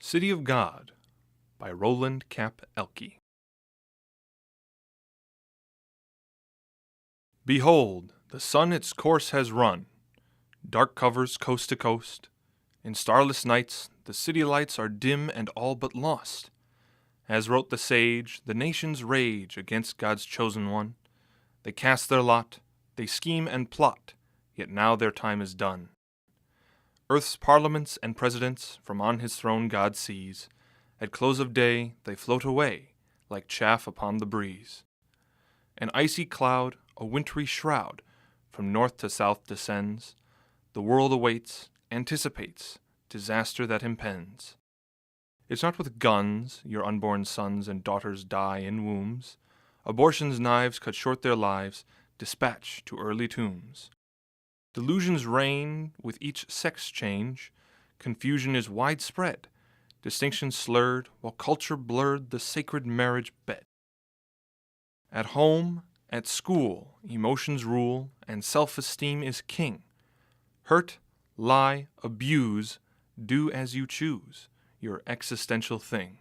City of God by Roland Ehlke. Behold, the sun its course has run, dark covers coast to coast. In starless nights the city lights are dim and all but lost. As wrote the sage, the nations rage against God's chosen one. They cast their lot, they scheme and plot, yet now their time is done. Earth's parliaments and presidents from on his throne God sees. At close of day they float away, like chaff upon the breeze. An icy cloud, a wintry shroud, from north to south descends. The world awaits, anticipates, disaster that impends. It's not with guns your unborn sons and daughters die in wombs. Abortion's knives cut short their lives, dispatch to early tombs. Delusions reign with each sex change. Confusion is widespread, distinction slurred, while culture blurred the sacred marriage bed. At home, at school, emotions rule, and self-esteem is king. Hurt, lie, abuse, do as you choose, your existential thing.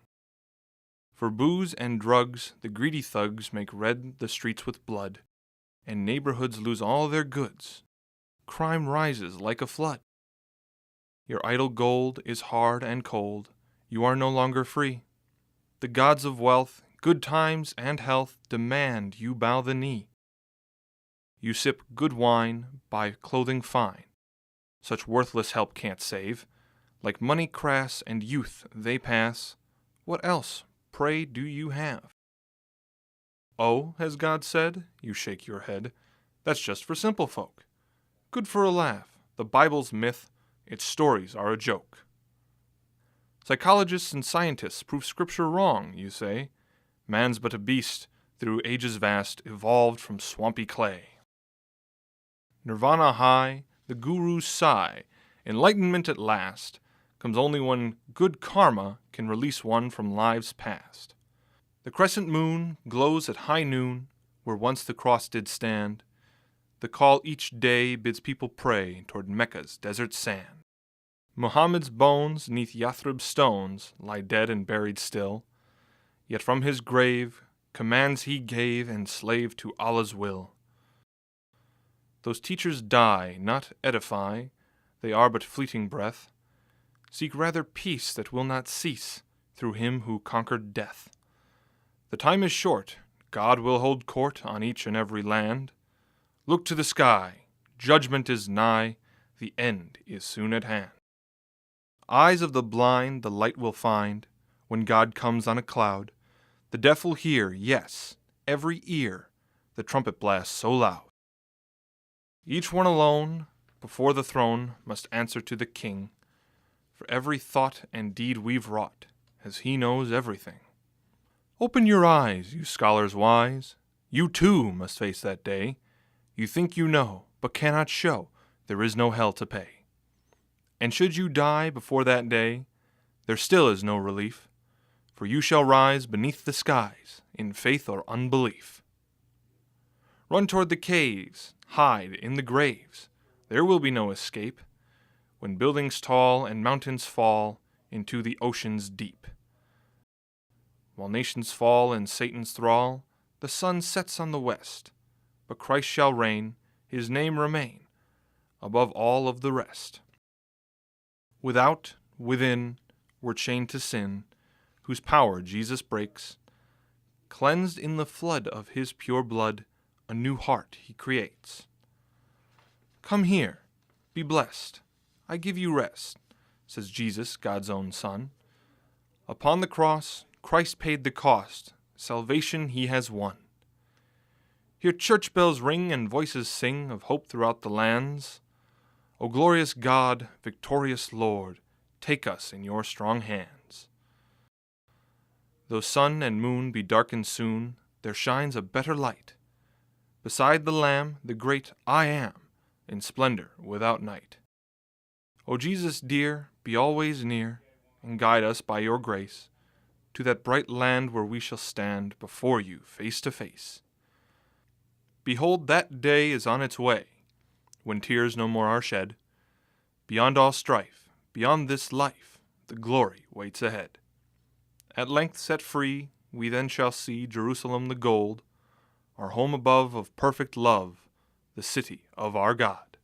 For booze and drugs, the greedy thugs make red the streets with blood, and neighborhoods lose all their goods. Crime rises like a flood. Your idle gold is hard and cold. You are no longer free. The gods of wealth, good times, and health demand you bow the knee. You sip good wine, buy clothing fine. Such worthless help can't save. Like money crass and youth they pass. What else, pray, do you have? Oh, has God said? You shake your head. That's just for simple folk. Good for a laugh. The Bible's myth, its stories are a joke. Psychologists and scientists prove Scripture wrong, you say. Man's but a beast, through ages vast, evolved from swampy clay. Nirvana high, the gurus sigh. Enlightenment at last comes only when good karma can release one from lives past. The crescent moon glows at high noon, where once the cross did stand. The call each day bids people pray toward Mecca's desert sand. Muhammad's bones neath Yathrib's stones lie dead and buried still. Yet from his grave commands he gave enslaved to Allah's will. Those teachers die, not edify, they are but fleeting breath. Seek rather peace that will not cease through him who conquered death. The time is short, God will hold court on each and every land. Look to the sky, judgment is nigh, the end is soon at hand. Eyes of the blind the light will find, when God comes on a cloud. The deaf will hear, yes, every ear, the trumpet blast so loud. Each one alone, before the throne, must answer to the King, for every thought and deed we've wrought, as he knows everything. Open your eyes, you scholars wise, you too must face that day. You think you know, but cannot show, there is no hell to pay. And should you die before that day, there still is no relief, for you shall rise beneath the skies, in faith or unbelief. Run toward the caves, hide in the graves, there will be no escape, when buildings tall and mountains fall into the oceans deep. While nations fall in Satan's thrall, the sun sets on the west, but Christ shall reign, his name remain, above all of the rest. Without, within, we're chained to sin, whose power Jesus breaks. Cleansed in the flood of his pure blood, a new heart he creates. Come here, be blessed, I give you rest, says Jesus, God's own Son. Upon the cross, Christ paid the cost, salvation he has won. Hear church bells ring and voices sing of hope throughout the lands. O glorious God, victorious Lord, take us in your strong hands. Though sun and moon be darkened soon, there shines a better light. Beside the Lamb, the great I Am, in splendor without night. O Jesus dear, be always near, and guide us by your grace, to that bright land where we shall stand before you face to face. Behold, that day is on its way, when tears no more are shed. Beyond all strife, beyond this life, the glory waits ahead. At length set free, we then shall see Jerusalem the gold, our home above of perfect love, the city of our God.